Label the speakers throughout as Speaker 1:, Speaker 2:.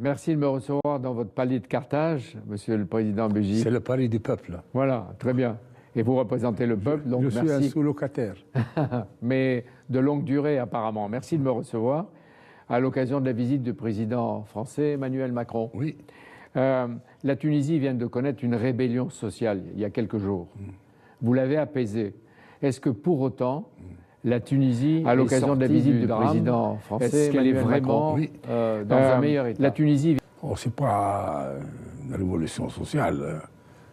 Speaker 1: Merci de me recevoir dans votre palais de Carthage, Monsieur le Président Béji.
Speaker 2: C'est le palais du peuple.
Speaker 1: Voilà, très bien. Et vous représentez le peuple, donc
Speaker 2: je suis
Speaker 1: merci.
Speaker 2: un sous-locataire.
Speaker 1: Mais de longue durée apparemment. Merci de me recevoir à l'occasion de la visite du président français Emmanuel Macron.
Speaker 2: Oui.
Speaker 1: La Tunisie vient de connaître une rébellion sociale il y a quelques jours. Vous l'avez apaisée. Est-ce que pour autant, la Tunisie, à l'occasion de la visite du président français, est-ce qu'elle est vraiment dans un meilleur état? La Tunisie...
Speaker 2: Oh, ce n'est pas une révolution sociale,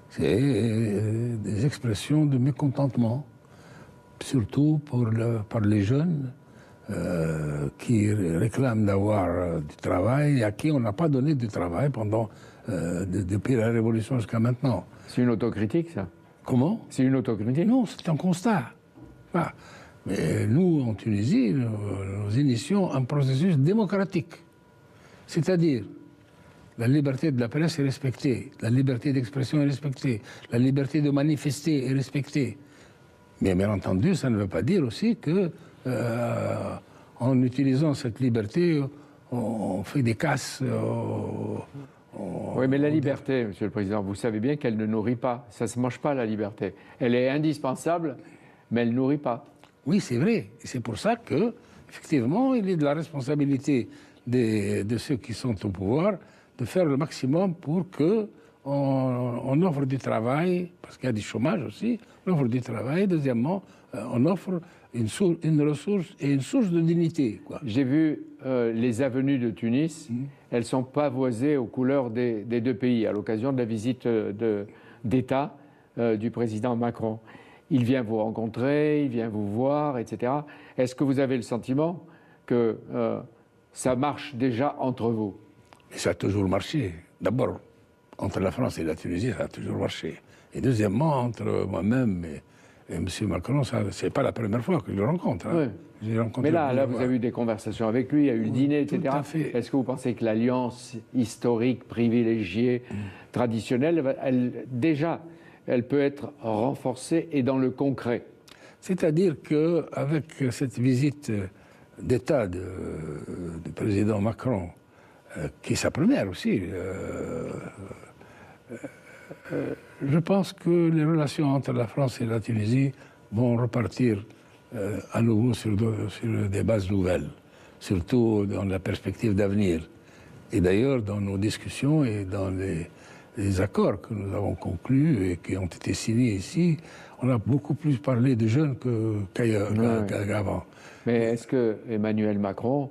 Speaker 2: c'est des expressions de mécontentement, surtout par les jeunes qui réclament d'avoir du travail et à qui on n'a pas donné du travail depuis la révolution jusqu'à maintenant.
Speaker 1: C'est une autocritique, ça?
Speaker 2: Comment?
Speaker 1: C'est une autocritique?
Speaker 2: Non, c'est un constat. Enfin, mais nous, en Tunisie, nous initions un processus démocratique. C'est-à-dire, la liberté de la presse est respectée, la liberté d'expression est respectée, la liberté de manifester est respectée. Mais bien entendu, ça ne veut pas dire aussi que, en utilisant cette liberté, on fait des casses.
Speaker 1: Oui, mais la liberté, Monsieur le Président, vous savez bien qu'elle ne nourrit pas. Ça ne se mange pas, la liberté. Elle est indispensable, mais elle ne nourrit pas.
Speaker 2: Oui, c'est vrai. Et c'est pour ça que, effectivement, il est de la responsabilité de ceux qui sont au pouvoir de faire le maximum pour qu'on offre du travail, parce qu'il y a du chômage aussi, on offre du travail. Deuxièmement, on offre une ressource et une source de dignité.
Speaker 1: J'ai vu les avenues de Tunis, elles sont pavoisées aux couleurs des deux pays, à l'occasion de la visite d'État du président Macron. Il vient vous rencontrer, il vient vous voir, etc. Est-ce que vous avez le sentiment que ça marche déjà entre vous?
Speaker 2: Et ça a toujours marché. D'abord, entre la France et la Tunisie, ça a toujours marché. Et deuxièmement, entre moi-même et M. Macron, ce n'est pas la première fois que je le rencontre. Hein.
Speaker 1: Oui. Mais là, vous avez eu des conversations avec lui, il y a eu le dîner, etc. Est-ce que vous pensez que l'alliance historique, privilégiée, traditionnelle, elle peut être renforcée et dans le concret?
Speaker 2: C'est-à-dire qu'avec cette visite d'État du président Macron, qui est sa première aussi, je pense que les relations entre la France et la Tunisie vont repartir à nouveau sur des bases nouvelles, surtout dans la perspective d'avenir. Et d'ailleurs, dans nos discussions et dans les accords que nous avons conclus et qui ont été signés ici, on a beaucoup plus parlé de jeunes qu'avant.
Speaker 1: Mais est-ce que Emmanuel Macron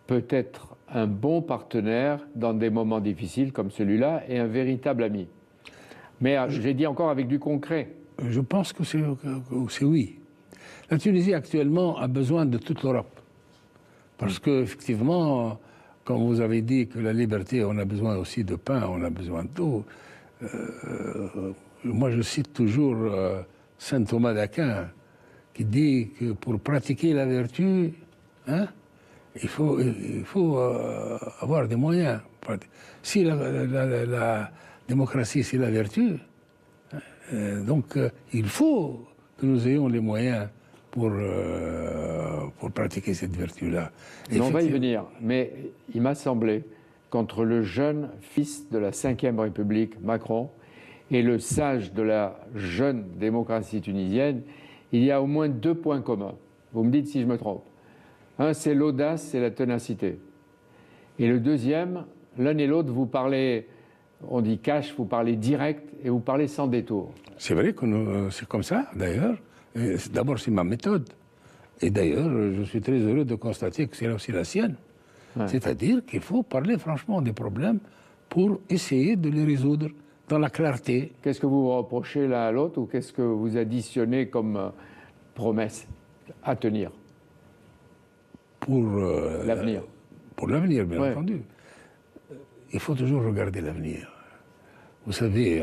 Speaker 1: peut être un bon partenaire dans des moments difficiles comme celui-là et un véritable ami? Mais j'ai dit encore avec du concret.
Speaker 2: Je pense que c'est oui. La Tunisie actuellement a besoin de toute l'Europe. Parce qu'effectivement, comme vous avez dit que la liberté, on a besoin aussi de pain, on a besoin d'eau. Moi, je cite toujours saint Thomas d'Aquin, qui dit que pour pratiquer la vertu, il faut avoir des moyens. Si la démocratie, c'est la vertu, donc il faut que nous ayons les moyens pour pratiquer cette vertu-là.
Speaker 1: On va y venir, mais il m'a semblé qu'entre le jeune fils de la Ve République, Macron, et le sage de la jeune démocratie tunisienne, il y a au moins deux points communs. Vous me dites si je me trompe. Un, c'est l'audace et la ténacité. Et le deuxième, l'un et l'autre, vous parlez, on dit cash, vous parlez direct et vous parlez sans détour.
Speaker 2: C'est vrai que c'est comme ça, d'ailleurs. D'abord, c'est ma méthode. Et d'ailleurs, je suis très heureux de constater que c'est aussi la sienne. Ouais. C'est-à-dire qu'il faut parler franchement des problèmes pour essayer de les résoudre dans la clarté.
Speaker 1: Qu'est-ce que vous reprochez l'un à l'autre ou qu'est-ce que vous additionnez comme promesse à tenir
Speaker 2: pour
Speaker 1: l'avenir?
Speaker 2: Pour l'avenir, bien entendu. Il faut toujours regarder l'avenir. Vous savez,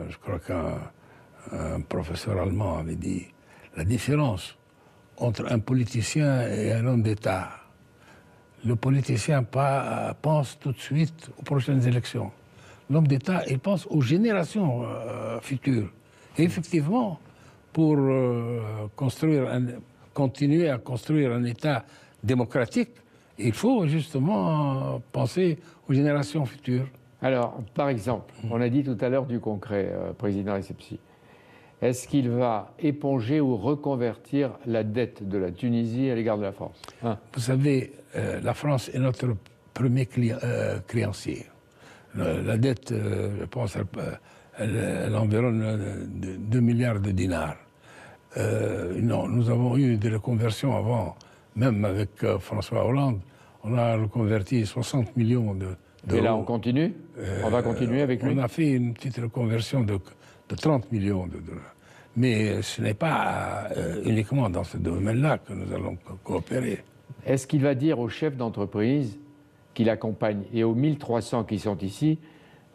Speaker 2: je crois qu'un professeur allemand avait dit la différence entre un politicien et un homme d'État. Le politicien pense tout de suite aux prochaines élections. L'homme d'État, il pense aux générations futures. Et effectivement, pour continuer à construire un État démocratique, Il faut justement penser aux générations futures.
Speaker 1: Alors, par exemple, on a dit tout à l'heure du concret, président Essebsi. Est-ce qu'il va éponger ou reconvertir la dette de la Tunisie à l'égard de la France?
Speaker 2: Vous savez, la France est notre premier créancier. La dette, je pense, elle environne 2 milliards de dinars. Non, nous avons eu des reconversions avant, même avec François Hollande. On a reconverti 60 millions d'euros.
Speaker 1: Et là, on continue? On va continuer avec lui?
Speaker 2: On a fait une petite reconversion de 30 millions de dollars. Mais ce n'est pas uniquement dans ce domaine-là que nous allons coopérer.
Speaker 1: Est-ce qu'il va dire aux chefs d'entreprise qu'il accompagne et aux 1300 qui sont ici,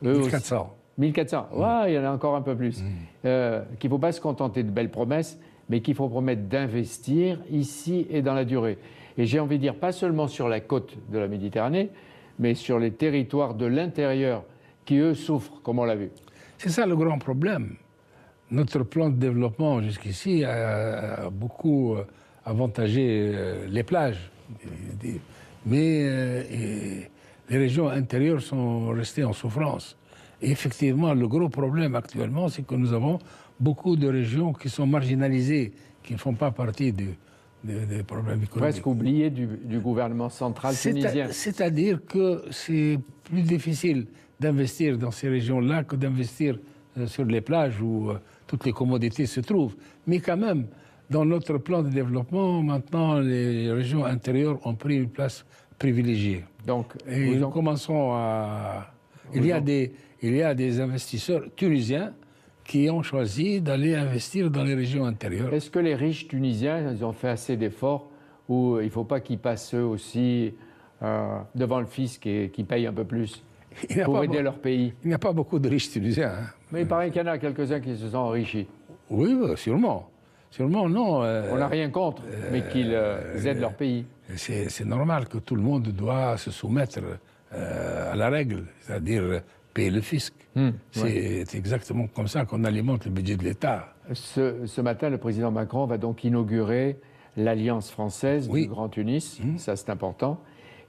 Speaker 1: eux
Speaker 2: 1400.
Speaker 1: Aussi, 1400, ouais, il y en a encore un peu plus. Qu'il ne faut pas se contenter de belles promesses, mais qu'il faut promettre d'investir ici et dans la durée. Et j'ai envie de dire, pas seulement sur la côte de la Méditerranée, mais sur les territoires de l'intérieur qui, eux, souffrent, comme on l'a vu.
Speaker 2: C'est ça le grand problème. Notre plan de développement jusqu'ici a beaucoup avantagé les plages. Mais les régions intérieures sont restées en souffrance. Et effectivement, le gros problème actuellement, c'est que nous avons beaucoup de régions qui sont marginalisées, qui ne font pas partie des problèmes économiques.
Speaker 1: Presque oubliées du gouvernement central tunisien.
Speaker 2: C'est-à-dire que c'est plus difficile d'investir dans ces régions-là que d'investir sur les plages où toutes les commodités se trouvent. Mais quand même, dans notre plan de développement, maintenant, les régions intérieures ont pris une place privilégiée.
Speaker 1: Donc,
Speaker 2: et nous commençons à... Il y a des investisseurs tunisiens qui ont choisi d'aller investir dans les régions intérieures.
Speaker 1: Est-ce que les riches tunisiens, ils ont fait assez d'efforts ou il ne faut pas qu'ils passent eux aussi devant le fisc et qu'ils payent un peu plus pour aider leur pays?
Speaker 2: Il n'y a pas beaucoup de riches tunisiens. Hein.
Speaker 1: Mais il paraît qu'il y en a quelques-uns qui se sont enrichis.
Speaker 2: Oui, sûrement. Sûrement, non.
Speaker 1: On n'a rien contre, mais qu'ils aident leur pays.
Speaker 2: C'est normal que tout le monde doit se soumettre à la règle, c'est-à-dire payer le fisc. C'est exactement comme ça qu'on alimente le budget de l'État.
Speaker 1: Ce matin, le président Macron va donc inaugurer l'Alliance française du Grand Tunis. Ça, c'est important.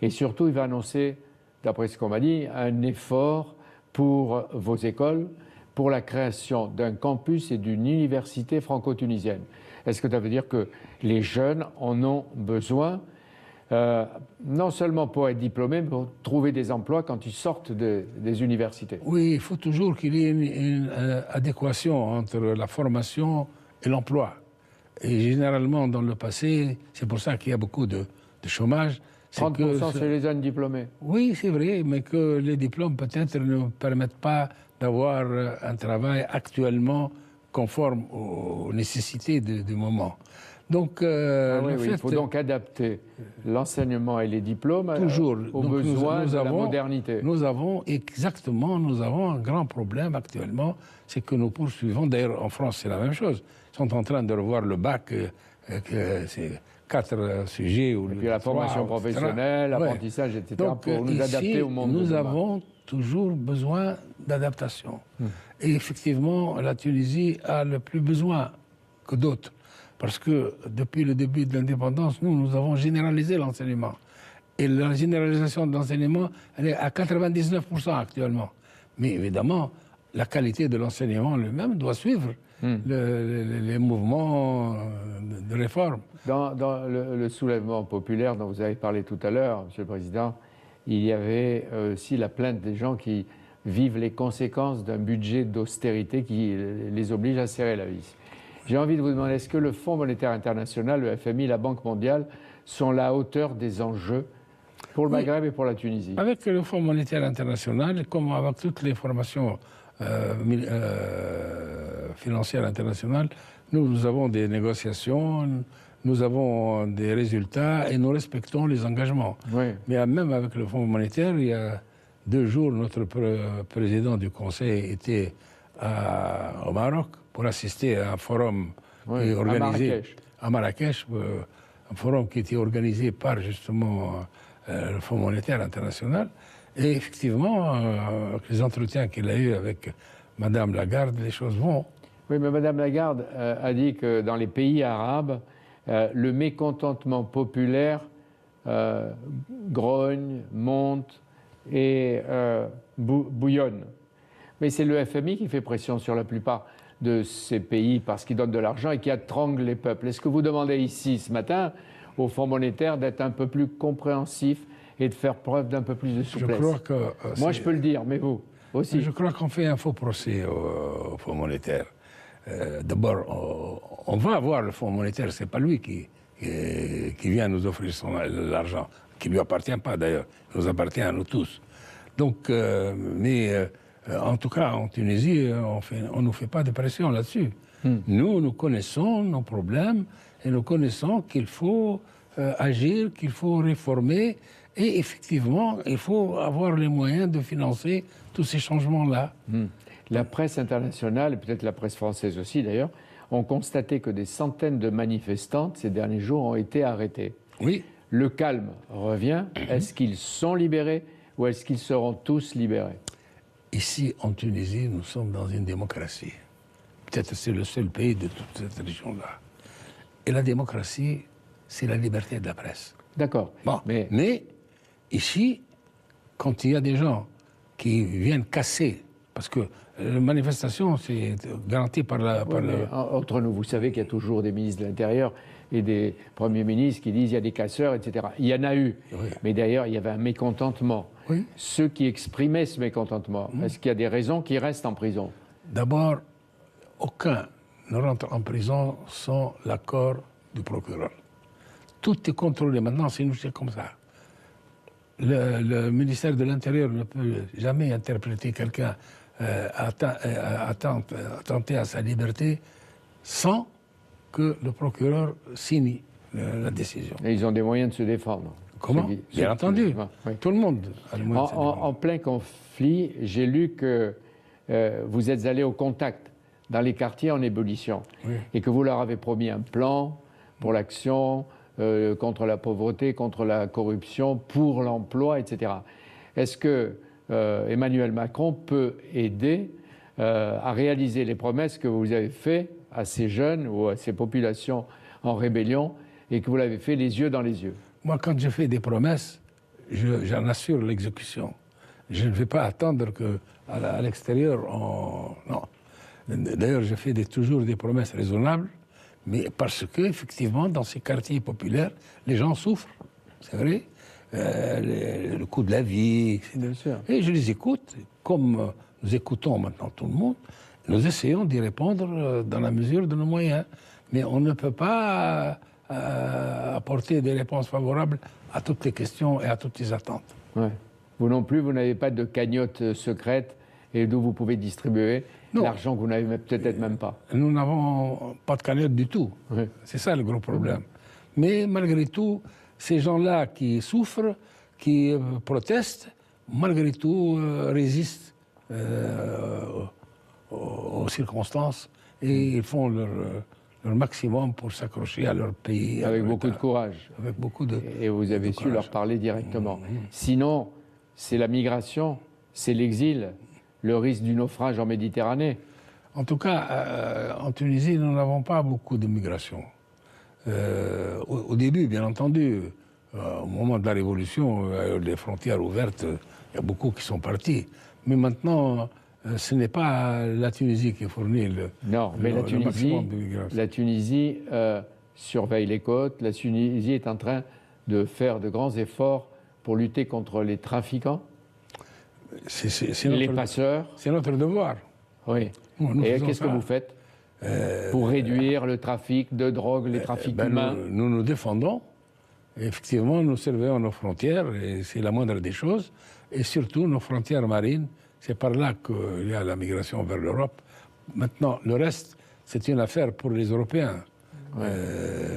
Speaker 1: Et surtout, il va annoncer, d'après ce qu'on m'a dit, un effort pour vos écoles, pour la création d'un campus et d'une université franco-tunisienne. Est-ce que ça veut dire que les jeunes en ont besoin, non seulement pour être diplômés, mais pour trouver des emplois quand ils sortent des universités?
Speaker 2: Oui, il faut toujours qu'il y ait une adéquation entre la formation et l'emploi. Et généralement, dans le passé, c'est pour ça qu'il y a beaucoup de chômage.
Speaker 1: 30% chez les jeunes diplômés.
Speaker 2: Oui, c'est vrai, mais que les diplômes peut-être ne permettent pas d'avoir un travail actuellement conforme aux nécessités du moment. Donc,
Speaker 1: il faut donc adapter l'enseignement et les diplômes aux besoins de la modernité.
Speaker 2: Nous avons un grand problème actuellement, c'est que nous poursuivons, d'ailleurs en France c'est la même chose, ils sont en train de revoir le bac, c'est 4 sujets.
Speaker 1: Et puis la formation professionnelle, l'apprentissage, etc., donc, pour nous adapter au monde.
Speaker 2: Nous avons toujours besoin d'adaptation. Et effectivement, la Tunisie a le plus besoin que d'autres. Parce que depuis le début de l'indépendance, nous avons généralisé l'enseignement. Et la généralisation de l'enseignement, elle est à 99% actuellement. Mais évidemment, la qualité de l'enseignement lui-même doit suivre les mouvements de réforme.
Speaker 1: Dans le soulèvement populaire dont vous avez parlé tout à l'heure, Monsieur le Président, il y avait aussi la plainte des gens qui vivent les conséquences d'un budget d'austérité qui les oblige à serrer la vis. J'ai envie de vous demander, est-ce que le Fonds monétaire international, le FMI, la Banque mondiale sont à la hauteur des enjeux pour le Maghreb et pour la Tunisie?
Speaker 2: Avec le Fonds monétaire international, comme avec toutes les formations financières internationales, nous avons des négociations, nous avons des résultats et nous respectons les engagements.
Speaker 1: Oui.
Speaker 2: Mais même avec le Fonds monétaire, il y a 2 jours, notre président du Conseil était au Maroc pour assister à un forum qui est organisé à Marrakech, un forum qui était organisé par justement le Fonds monétaire international. Et effectivement, avec les entretiens qu'il a eus avec Mme Lagarde, les choses vont.
Speaker 1: Oui, mais Mme Lagarde a dit que dans les pays arabes, le mécontentement populaire grogne, monte et bouillonne. Mais c'est le FMI qui fait pression sur la plupart de ces pays parce qu'ils donnent de l'argent et qui étranglent les peuples. Est-ce que vous demandez ici, ce matin, au Fonds monétaire d'être un peu plus compréhensif et de faire preuve d'un peu plus de souplesse?
Speaker 2: Je crois que...
Speaker 1: Moi, je peux le dire, mais vous aussi.
Speaker 2: Je crois qu'on fait un faux procès au Fonds monétaire. D'abord, on va avoir le Fonds monétaire, c'est pas lui qui vient nous offrir l'argent, qui ne lui appartient pas d'ailleurs, il nous appartient à nous tous. Donc, en tout cas, en Tunisie, on ne nous fait pas de pression là-dessus. Nous connaissons nos problèmes et nous connaissons qu'il faut agir, qu'il faut réformer et effectivement, il faut avoir les moyens de financer tous ces changements-là.
Speaker 1: La presse internationale, et peut-être la presse française aussi d'ailleurs, ont constaté que des centaines de manifestantes ces derniers jours ont été arrêtés.
Speaker 2: Oui.
Speaker 1: Le calme revient. Est-ce qu'ils sont libérés ou est-ce qu'ils seront tous libérés?
Speaker 2: Ici, en Tunisie, nous sommes dans une démocratie. Peut-être c'est le seul pays de toute cette région-là. Et la démocratie, c'est la liberté de la presse.
Speaker 1: D'accord.
Speaker 2: Bon, mais ici, quand il y a des gens qui viennent casser, parce que la manifestation, c'est garanti par la...
Speaker 1: Entre nous, vous savez qu'il y a toujours des ministres de l'Intérieur et des premiers ministres qui disent il y a des casseurs, etc. Il y en a eu. Oui. Mais d'ailleurs, il y avait un mécontentement. Oui. Ceux qui exprimaient ce mécontentement, est-ce qu'il y a des raisons qui restent en prison?
Speaker 2: D'abord, aucun ne rentre en prison sans l'accord du procureur. Tout est contrôlé. Maintenant, c'est nous, c'est comme ça. Le ministère de l'Intérieur ne peut jamais interpréter quelqu'un attenter à sa liberté sans que le procureur signe la décision.
Speaker 1: Et ils ont des moyens de se défendre.
Speaker 2: Comment? Bien entendu. Oui. Tout le monde a les moyens de se défendre.
Speaker 1: En plein conflit, j'ai lu que vous êtes allé au contact dans les quartiers en ébullition et que vous leur avez promis un plan pour l'action contre la pauvreté, contre la corruption, pour l'emploi, etc. Est-ce que Emmanuel Macron peut aider à réaliser les promesses que vous avez faites à ces jeunes ou à ces populations en rébellion et que vous l'avez fait les yeux dans les yeux?
Speaker 2: Moi, quand je fais des promesses, j'en assure l'exécution. Je ne vais pas attendre qu'à l'extérieur, non. D'ailleurs, je fais toujours des promesses raisonnables, mais parce qu'effectivement, dans ces quartiers populaires, les gens souffrent, c'est vrai. Le coût de la vie.
Speaker 1: Bien sûr.
Speaker 2: Et je les écoute, comme nous écoutons maintenant tout le monde, nous essayons d'y répondre dans la mesure de nos moyens. Mais on ne peut pas apporter des réponses favorables à toutes les questions et à toutes les attentes.
Speaker 1: Ouais. Vous non plus, vous n'avez pas de cagnotte secrète et d'où vous pouvez distribuer l'argent que vous n'avez peut-être même pas.
Speaker 2: Nous n'avons pas de cagnotte du tout. Oui. C'est ça le gros problème. Mais malgré tout, ces gens-là qui souffrent, qui protestent, malgré tout résistent aux circonstances et ils font leur maximum pour s'accrocher à leur pays.
Speaker 1: Avec beaucoup de courage.
Speaker 2: Avec beaucoup de
Speaker 1: Et vous avez su leur parler directement. Sinon, c'est la migration, c'est l'exil, le risque du naufrage en Méditerranée.
Speaker 2: En tout cas, en Tunisie, nous n'avons pas beaucoup de migration. Au début, bien entendu, au moment de la Révolution, les frontières ouvertes, il y a beaucoup qui sont partis. Mais maintenant, ce n'est pas la Tunisie qui fournit le maximum de migration.
Speaker 1: La Tunisie surveille les côtes. La Tunisie est en train de faire de grands efforts pour lutter contre les trafiquants, les passeurs.
Speaker 2: C'est notre devoir.
Speaker 1: Oui. Et qu'est-ce que vous faites pour réduire le trafic de drogue, les trafics humains?
Speaker 2: Nous nous défendons. Effectivement, nous surveillons nos frontières, et c'est la moindre des choses. Et surtout, nos frontières marines, c'est par là qu'il y a la migration vers l'Europe. Maintenant, le reste, c'est une affaire pour les Européens.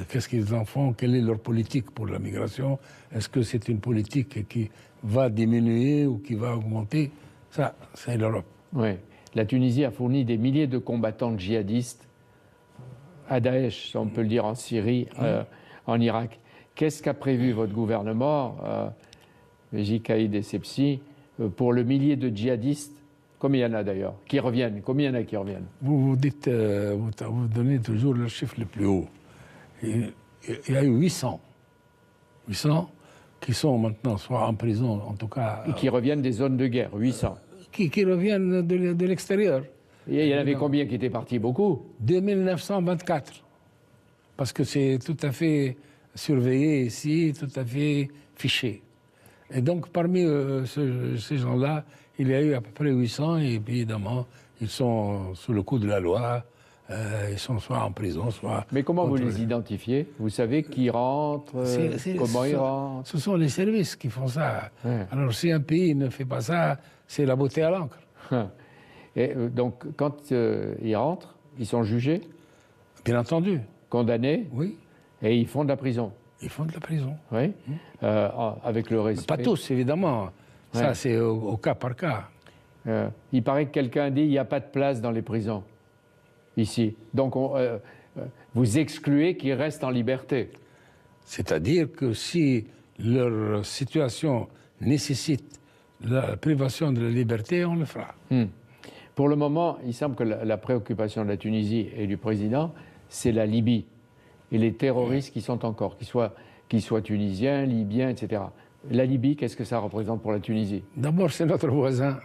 Speaker 2: Qu'est-ce qu'ils en font? Quelle est leur politique pour la migration? Est-ce que c'est une politique qui va diminuer ou qui va augmenter? Ça, c'est l'Europe.
Speaker 1: Oui. La Tunisie a fourni des milliers de combattants djihadistes à Daesh, on peut le dire, en Syrie, en Irak. Qu'est-ce qu'a prévu votre gouvernement, J-Caïd et Sepsi, pour le millier de djihadistes, combien il y en a d'ailleurs, qui reviennent? Combien il y en a qui reviennent?
Speaker 2: Vous dites, vous donnez toujours le chiffre le plus haut. Il y a eu 800. 800, qui sont maintenant soit en prison, en tout cas...
Speaker 1: Et qui reviennent des zones de guerre, 800.
Speaker 2: Qui reviennent de l'extérieur.
Speaker 1: Et il y en avait combien qui étaient partis? Beaucoup?
Speaker 2: 2924. Parce que c'est tout à fait surveillé ici, tout à fait fiché. Et donc, parmi ces gens-là, il y a eu à peu près 800, et puis, évidemment, ils sont sous le coup de la loi, ils sont soit en prison, soit...
Speaker 1: Mais comment vous les identifiez? Vous savez qui rentre, comment ils rentrent?
Speaker 2: Ce sont les services qui font ça. Ouais. Alors, si un pays ne fait pas ça, c'est la beauté à l'encre.
Speaker 1: Et donc, quand ils rentrent, ils sont jugés?
Speaker 2: Bien entendu.
Speaker 1: Condamnés?
Speaker 2: Oui.
Speaker 1: Et ils font de la prison?
Speaker 2: Ils font de la prison.
Speaker 1: Oui. Avec le respect.
Speaker 2: Pas tous, évidemment. Ouais. Ça, c'est au cas par cas.
Speaker 1: Il paraît que quelqu'un dit qu'il n'y a pas de place dans les prisons, ici. Donc, vous excluez qu'ils restent en liberté.
Speaker 2: C'est-à-dire que si leur situation nécessite la privation de la liberté, on le fera.
Speaker 1: Pour le moment, il semble que la préoccupation de la Tunisie et du président, c'est la Libye et les terroristes qui sont encore, qu'ils soient tunisiens, libyens, etc. La Libye, qu'est-ce que ça représente pour la Tunisie?
Speaker 2: D'abord, c'est notre voisin.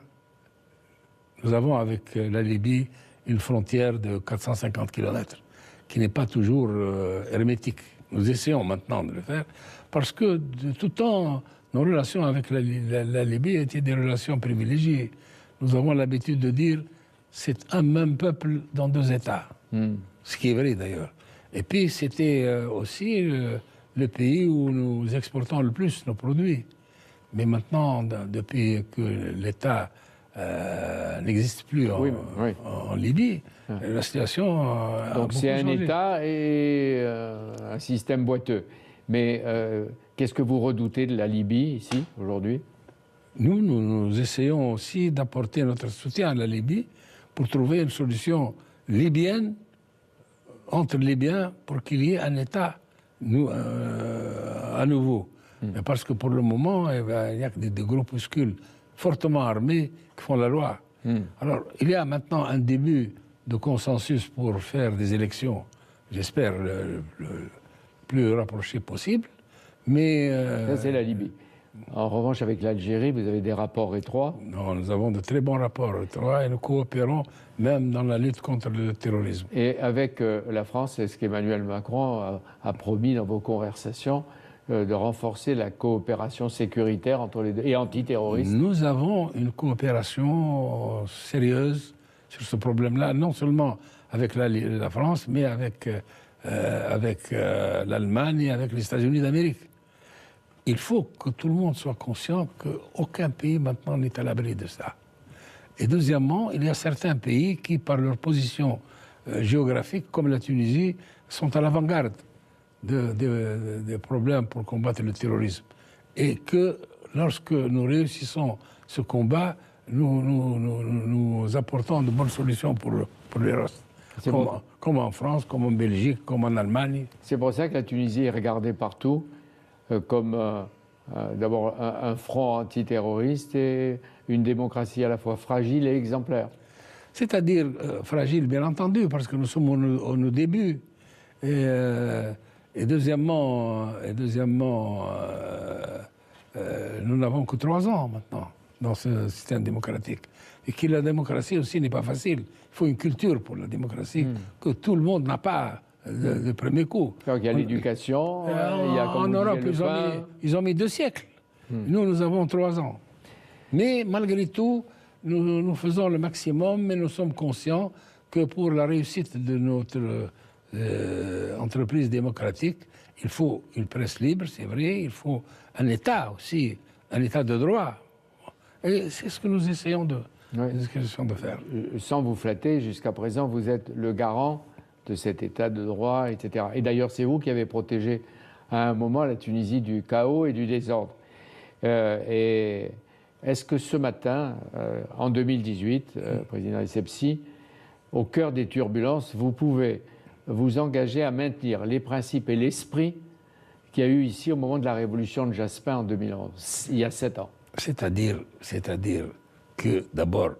Speaker 2: Nous avons avec la Libye une frontière de 450 km, qui n'est pas toujours hermétique. Nous essayons maintenant de le faire, parce que de tout temps, nos relations avec la Libye étaient des relations privilégiées. Nous avons l'habitude de dire c'est un même peuple dans deux États, ce qui est vrai d'ailleurs. Et puis c'était aussi le pays où nous exportons le plus nos produits. Mais maintenant, depuis que l'État n'existe plus en Libye, la situation a
Speaker 1: donc c'est un État et un système boiteux. Mais qu'est-ce que vous redoutez de la Libye ici, aujourd'hui?
Speaker 2: Nous essayons aussi d'apporter notre soutien à la Libye pour trouver une solution libyenne, entre Libyens, pour qu'il y ait un État à nouveau. Parce que pour le moment, il n'y a que des groupuscules fortement armés qui font la loi. Alors, il y a maintenant un début de consensus pour faire des élections, j'espère, le plus rapproché possible. Mais
Speaker 1: ça, c'est la Libye. En revanche, avec l'Algérie, vous avez des rapports étroits?
Speaker 2: Non, nous avons de très bons rapports étroits et nous coopérons même dans la lutte contre le terrorisme.
Speaker 1: Et avec la France, est-ce qu'Emmanuel Macron a promis dans vos conversations de renforcer la coopération sécuritaire entre les deux et antiterroriste?
Speaker 2: Nous avons une coopération sérieuse sur ce problème-là, non seulement avec la France, mais avec l'Allemagne et avec les États-Unis d'Amérique. Il faut que tout le monde soit conscient qu'aucun pays maintenant n'est à l'abri de ça. Et deuxièmement, il y a certains pays qui, par leur position géographique, comme la Tunisie, sont à l'avant-garde des problèmes pour combattre le terrorisme. Et que lorsque nous réussissons ce combat, nous apportons de bonnes solutions pour les restes. Comme en France, comme en Belgique, comme en Allemagne.
Speaker 1: C'est pour ça que la Tunisie est regardée partout comme d'abord un front antiterroriste et une démocratie à la fois fragile et exemplaire.
Speaker 2: C'est-à-dire fragile, bien entendu, parce que nous sommes au nos débuts. Et deuxièmement, nous n'avons que 3 ans maintenant dans ce système démocratique. Et que la démocratie aussi n'est pas facile. Il faut une culture pour la démocratie que tout le monde n'a pas de premier coup.
Speaker 1: Donc, il y a l'éducation, il y a, comme
Speaker 2: en Europe, ils ont mis 2 siècles. Nous avons 3 ans. Mais malgré tout, nous faisons le maximum, mais nous sommes conscients que pour la réussite de notre entreprise démocratique, il faut une presse libre, c'est vrai, il faut un État aussi, un État de droit. Et c'est ce que nous essayons de faire.
Speaker 1: Sans vous flatter, jusqu'à présent, vous êtes le garant de cet État de droit, etc. Et d'ailleurs, c'est vous qui avez protégé à un moment la Tunisie du chaos et du désordre. Et est-ce que ce matin, en 2018, président Essebsi, au cœur des turbulences, vous pouvez vous engager à maintenir les principes et l'esprit qu'il y a eu ici au moment de la révolution de Jaspin en 2011, il y a 7 ans? C'est-à-dire
Speaker 2: que d'abord,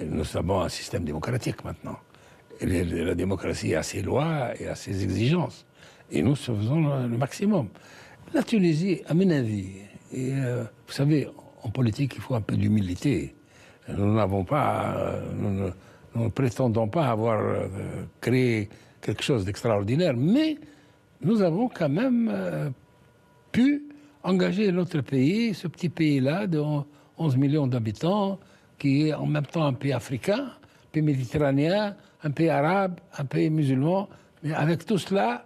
Speaker 2: nous avons un système démocratique maintenant. La démocratie a ses lois et a ses exigences. Et nous faisons le maximum. La Tunisie, à mon avis, et, vous savez, en politique, il faut un peu d'humilité. Nous n'avons pas, nous ne prétendons pas avoir créé quelque chose d'extraordinaire, mais nous avons quand même pu engager notre pays, ce petit pays-là de 11 millions d'habitants, qui est en même temps un pays africain, un pays méditerranéen, un pays arabe, un pays musulman. Mais avec tout cela,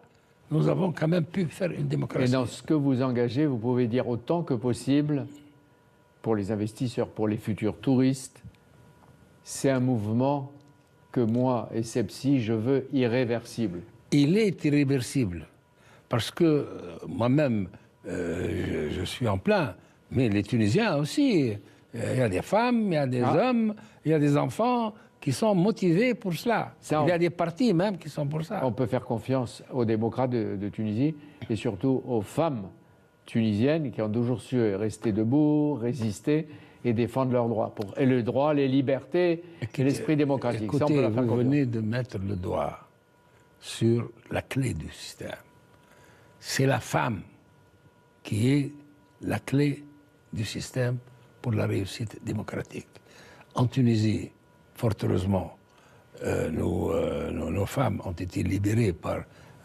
Speaker 2: nous avons quand même pu faire une démocratie.
Speaker 1: Et dans ce que vous engagez, vous pouvez dire autant que possible, pour les investisseurs, pour les futurs touristes, c'est un mouvement que moi et Sepsi, je veux irréversible.
Speaker 2: Il est irréversible, parce que moi-même, je suis en plein, mais les Tunisiens aussi. Il y a des femmes, il y a des hommes, il y a des enfants qui sont motivés pour cela. Il y a des partis même qui sont pour ça.
Speaker 1: On peut faire confiance aux démocrates de Tunisie et surtout aux femmes tunisiennes qui ont toujours su rester debout, résister et défendre leurs droits. Et le droit, les libertés et l'esprit démocratique.
Speaker 2: Écoutez,
Speaker 1: ça, on peut leur faire
Speaker 2: vous
Speaker 1: confiance.
Speaker 2: venez de mettre le doigt sur la clé du système. C'est la femme qui est la clé du système pour la réussite démocratique. En Tunisie, fort heureusement, nos femmes ont été libérées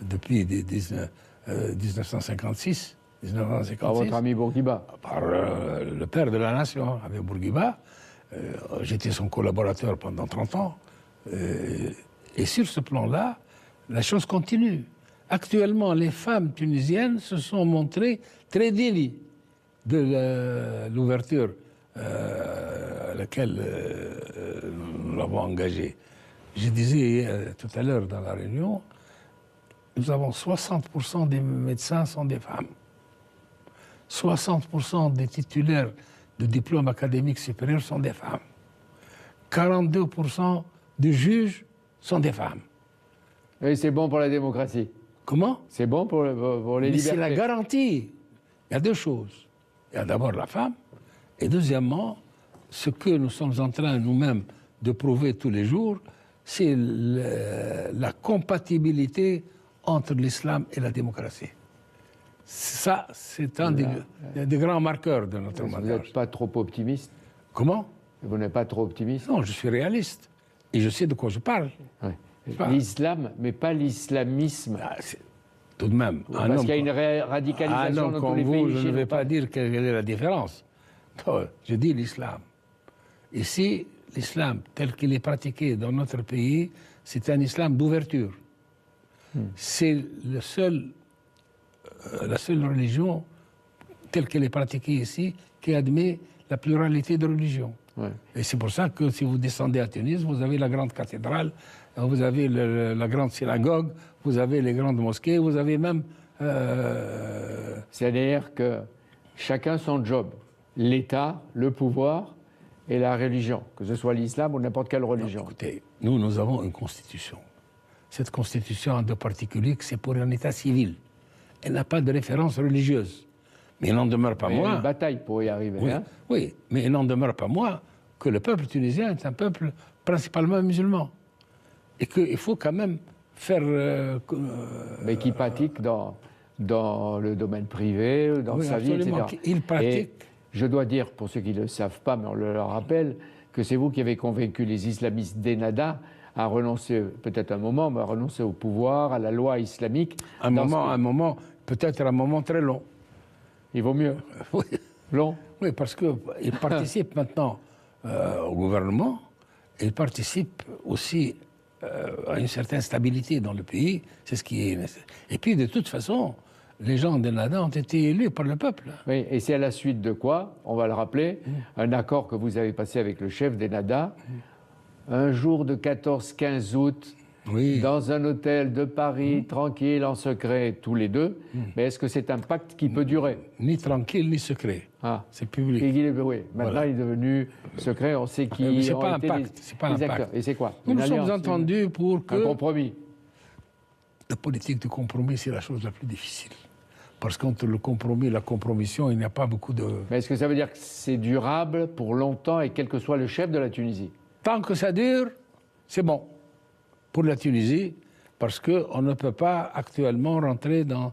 Speaker 2: depuis 1956.
Speaker 1: Par votre ami Bourguiba.
Speaker 2: Par le père de la nation, avec Bourguiba. J'étais son collaborateur pendant 30 ans. Et sur ce plan-là, la chose continue. Actuellement, les femmes tunisiennes se sont montrées très dignes de l'ouverture à laquelle nous l'avons engagée. Je disais tout à l'heure dans la réunion, nous avons 60% des médecins sont des femmes. 60% des titulaires de diplômes académiques supérieurs sont des femmes. 42% des juges sont des femmes.
Speaker 1: Et c'est bon pour la démocratie.
Speaker 2: Comment?
Speaker 1: C'est bon pour les libertés.
Speaker 2: C'est la garantie. Il y a deux choses. Il y a d'abord la femme, et deuxièmement, ce que nous sommes en train nous-mêmes de prouver tous les jours, c'est la compatibilité entre l'islam et la démocratie. Ça, c'est un des grands marqueurs de notre mariage.
Speaker 1: Vous n'êtes pas trop optimiste?
Speaker 2: Comment?
Speaker 1: Vous n'êtes pas trop optimiste?
Speaker 2: Non, je suis réaliste. Et je sais de quoi je parle.
Speaker 1: Ouais. L'islam, mais pas l'islamisme.
Speaker 2: Tout de même.
Speaker 1: Parce qu'il y a une radicalisation dans tous les pays.
Speaker 2: Je ne vais pas dire quelle est la différence. Non, je dis l'islam. Ici, l'islam tel qu'il est pratiqué dans notre pays, c'est un islam d'ouverture. C'est la seule religion telle qu'elle est pratiquée ici qui admet la pluralité de religions. Ouais. Et c'est pour ça que si vous descendez à Tunis, vous avez la grande cathédrale, vous avez la grande synagogue, vous avez les grandes mosquées, vous avez même...
Speaker 1: C'est-à-dire que chacun son job. L'État, le pouvoir et la religion, que ce soit l'islam ou n'importe quelle religion.
Speaker 2: Non, écoutez, nous avons une constitution. Cette constitution de particulier, c'est pour un État civil. Elle n'a pas de référence religieuse. Mais il n'en demeure pas moins...
Speaker 1: Il y a une bataille pour y arriver.
Speaker 2: Oui,
Speaker 1: hein?
Speaker 2: Oui, mais il n'en demeure pas moins que le peuple tunisien est un peuple principalement musulman. Et qu'il faut quand même faire...
Speaker 1: mais qui pratique dans le domaine privé, dans sa vie, etc.
Speaker 2: Il pratique...
Speaker 1: Et je dois dire, pour ceux qui ne le savent pas, mais on le leur rappelle, que c'est vous qui avez convaincu les islamistes d'Ennahda à renoncer, peut-être un moment, mais à renoncer au pouvoir, à la loi islamique.
Speaker 2: Un moment, peut-être un moment très long.
Speaker 1: Il vaut mieux.
Speaker 2: Oui.
Speaker 1: Long.
Speaker 2: Oui, parce qu'il participe maintenant au gouvernement, il participe aussi à une certaine stabilité dans le pays. C'est ce qui est nécessaire. Et puis, de toute façon, les gens d'Ennahda ont été élus par le peuple.
Speaker 1: Oui, et c'est à la suite de quoi, on va le rappeler, un accord que vous avez passé avec le chef d'Ennahda, un jour de 14-15 août, dans un hôtel de Paris, tranquille, en secret, tous les deux. Mais est-ce que c'est un pacte qui peut durer?
Speaker 2: Ni tranquille, ni secret. C'est public.
Speaker 1: Oui. Maintenant, il est devenu secret, on sait qui
Speaker 2: c'est pas un pacte. C'est pas un pacte.
Speaker 1: Et c'est quoi?
Speaker 2: Nous nous sommes entendus pour que...
Speaker 1: Un compromis.
Speaker 2: La politique de compromis, c'est la chose la plus difficile. Parce qu'entre le compromis et la compromission, il n'y a pas beaucoup de...
Speaker 1: Mais est-ce que ça veut dire que c'est durable pour longtemps et quel que soit le chef de la Tunisie?
Speaker 2: Tant que ça dure, c'est bon pour la Tunisie, parce qu'on ne peut pas actuellement rentrer dans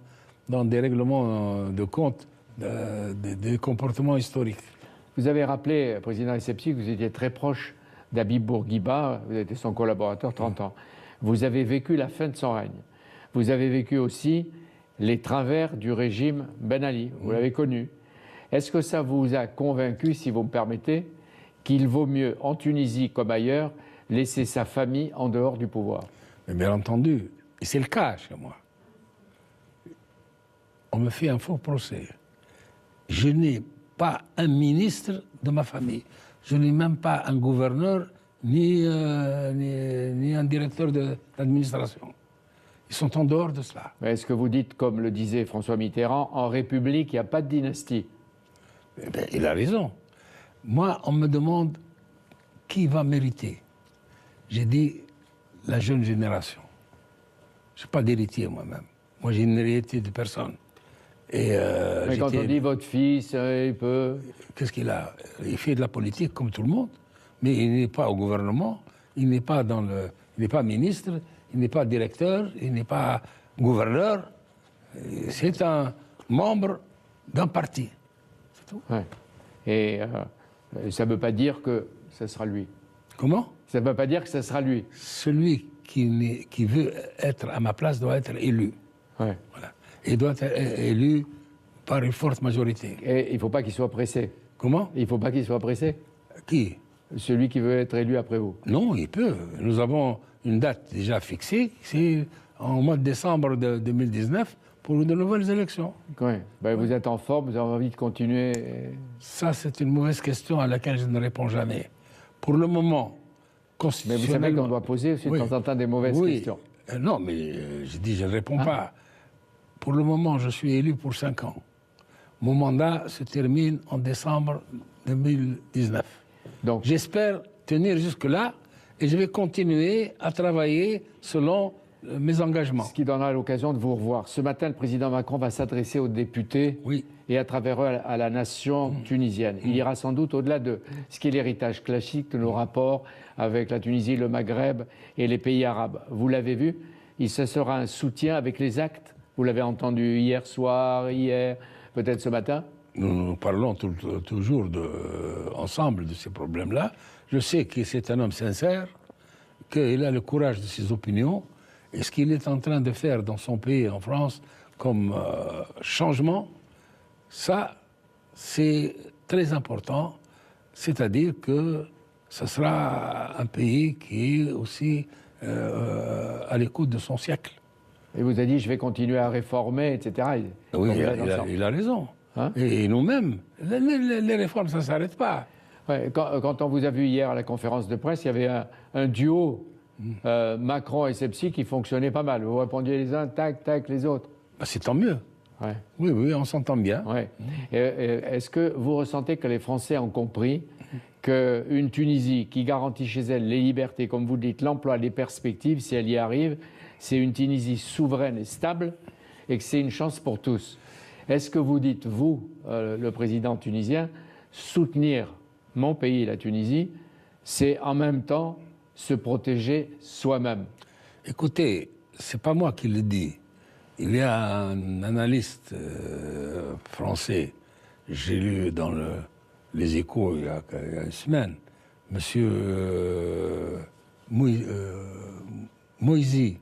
Speaker 2: dans des règlements de compte des comportements historiques.
Speaker 1: Vous avez rappelé, président Essebsi, que vous étiez très proche d'Habib Bourguiba, vous avez été son collaborateur 30 ans. Vous avez vécu la fin de son règne. Vous avez vécu aussi les travers du régime Ben Ali, vous l'avez connu. Est-ce que ça vous a convaincu, si vous me permettez, qu'il vaut mieux, en Tunisie comme ailleurs, laisser sa famille en dehors du pouvoir?
Speaker 2: Mais bien entendu, et c'est le cas chez moi. On me fait un faux procès. Je n'ai pas un ministre de ma famille. Je n'ai même pas un gouverneur ni un directeur d'administration. Ils sont en dehors de cela.
Speaker 1: Est-ce que vous dites, comme le disait François Mitterrand, en République, il n'y a pas de dynastie?
Speaker 2: Eh bien, il a raison. Moi, on me demande qui va mériter. J'ai dit la jeune génération. Je n'ai pas d'héritier moi-même. Moi, j'ai une héritier de personne.
Speaker 1: Mais quand on dit votre fils, il peut...
Speaker 2: Qu'est-ce qu'il a? Il fait de la politique comme tout le monde, mais il n'est pas au gouvernement, il n'est pas il n'est pas ministre, il n'est pas directeur, il n'est pas gouverneur. C'est un membre d'un parti. C'est tout.
Speaker 1: Ouais. Et ça ne veut pas dire que ce sera lui.
Speaker 2: Comment?
Speaker 1: Ça ne veut pas dire que ce sera lui.
Speaker 2: Celui qui veut être à ma place doit être élu.
Speaker 1: Ouais.
Speaker 2: Voilà. Il doit être élu par une forte majorité.
Speaker 1: Et il ne faut pas qu'il soit pressé.
Speaker 2: Comment?
Speaker 1: Il ne faut pas qu'il soit pressé.
Speaker 2: Qui?
Speaker 1: Celui qui veut être élu après vous.
Speaker 2: Non, il peut. Nous avons une date déjà fixée, c'est en mois de décembre de 2019 pour de nouvelles élections.
Speaker 1: Oui. Ben, vous êtes en forme, vous avez envie de continuer.
Speaker 2: Ça, c'est une mauvaise question à laquelle je ne réponds jamais. Pour le moment,
Speaker 1: mais vous savez qu'on doit poser aussi de temps en temps des mauvaises questions.
Speaker 2: Non, mais je dis, je ne réponds pas. Pour le moment, je suis élu pour 5 ans. Mon mandat se termine en décembre 2019. Donc, j'espère tenir jusque-là et je vais continuer à travailler selon mes engagements.
Speaker 1: Ce qui donnera l'occasion de vous revoir. Ce matin, le président Macron va s'adresser aux députés et à travers eux à la nation tunisienne. Il ira sans doute au-delà de ce qui est l'héritage classique de nos rapports avec la Tunisie, le Maghreb et les pays arabes. Vous l'avez vu, ce sera un soutien avec les actes. Vous l'avez entendu hier soir, hier, peut-être ce matin.
Speaker 2: Nous parlons toujours ensemble de ces problèmes-là. Je sais que c'est un homme sincère, qu'il a le courage de ses opinions, et ce qu'il est en train de faire dans son pays, en France, comme changement, ça, c'est très important. C'est-à-dire que ce sera un pays qui est aussi à l'écoute de son siècle.
Speaker 1: Et vous a dit, je vais continuer à réformer, etc.
Speaker 2: Oui, il a raison. Hein? Et nous-mêmes, les réformes, ça ne s'arrête pas.
Speaker 1: Ouais, quand on vous a vu hier à la conférence de presse, il y avait un duo Macron et Essebsi qui fonctionnait pas mal. Vous répondiez les uns, tac, tac, les autres.
Speaker 2: Bah, c'est tant mieux. Ouais. Oui, on s'entend bien.
Speaker 1: Ouais. Est-ce que vous ressentez que les Français ont compris qu'une Tunisie qui garantit chez elle les libertés, comme vous le dites, l'emploi, les perspectives, si elle y arrive, c'est une Tunisie souveraine et stable et que c'est une chance pour tous? Est-ce que vous dites, vous, le président tunisien, soutenir mon pays, la Tunisie, c'est en même temps se protéger soi-même?
Speaker 2: Écoutez, c'est pas moi qui le dis. Il y a un analyste français, j'ai lu dans les Échos il y a une semaine, monsieur Moïsi.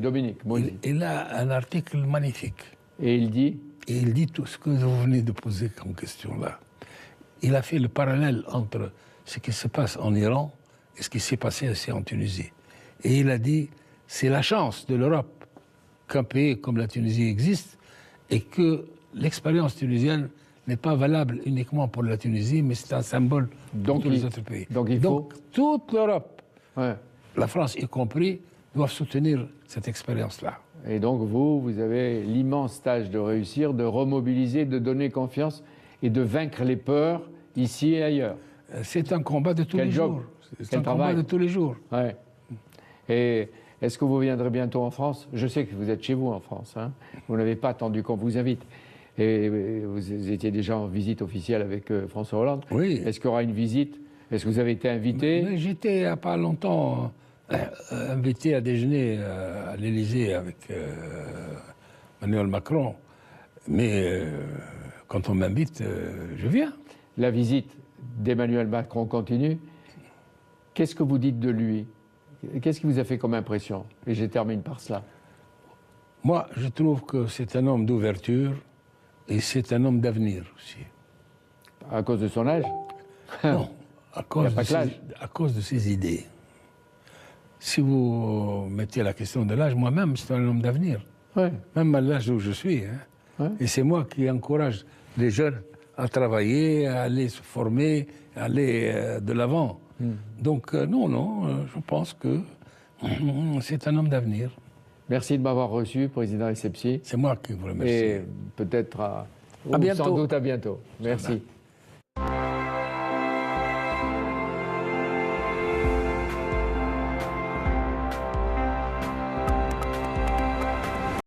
Speaker 1: Dominique Moïsi.
Speaker 2: Il a un article magnifique.
Speaker 1: Et il dit?
Speaker 2: Et il dit tout ce que vous venez de poser comme question là. Il a fait le parallèle entre ce qui se passe en Iran et ce qui s'est passé aussi en Tunisie. Et il a dit, c'est la chance de l'Europe qu'un pays comme la Tunisie existe et que l'expérience tunisienne n'est pas valable uniquement pour la Tunisie, mais c'est un symbole pour tous les autres pays. Donc toute l'Europe, la France y compris, doivent soutenir cette expérience-là.
Speaker 1: Et donc vous avez l'immense tâche de réussir, de remobiliser, de donner confiance et de vaincre les peurs ici et ailleurs.
Speaker 2: C'est un combat de tous les jours. C'est un combat de tous les jours.
Speaker 1: Ouais. Et est-ce que vous viendrez bientôt en France? Je sais que vous êtes chez vous en France. Hein. Vous n'avez pas attendu qu'on vous invite. Et vous étiez déjà en visite officielle avec François Hollande.
Speaker 2: Oui.
Speaker 1: Est-ce qu'il y aura une visite? Est-ce que vous avez été invité?
Speaker 2: J'étais il n'y a pas longtemps invité à déjeuner à l'Élysée avec Emmanuel Macron. Mais quand on m'invite, je viens.
Speaker 1: La visite d'Emmanuel Macron continue. Qu'est-ce que vous dites de lui? Qu'est-ce qui vous a fait comme impression? Et je termine par cela.
Speaker 2: Moi, je trouve que c'est un homme d'ouverture et c'est un homme d'avenir aussi.
Speaker 1: À cause de son âge?
Speaker 2: Non, à cause de ses idées. Si vous mettez la question de l'âge, moi-même, c'est un homme d'avenir.
Speaker 1: Ouais.
Speaker 2: Même à l'âge où je suis. Hein.
Speaker 1: Ouais.
Speaker 2: Et c'est moi qui encourage les jeunes à travailler, à aller se former, à aller de l'avant. Donc, non, je pense que c'est un homme d'avenir.
Speaker 1: Merci de m'avoir reçu, Président Essebsi.
Speaker 2: C'est moi qui vous remercie.
Speaker 1: Et peut-être
Speaker 2: à bientôt.
Speaker 1: Sans doute à bientôt. Merci.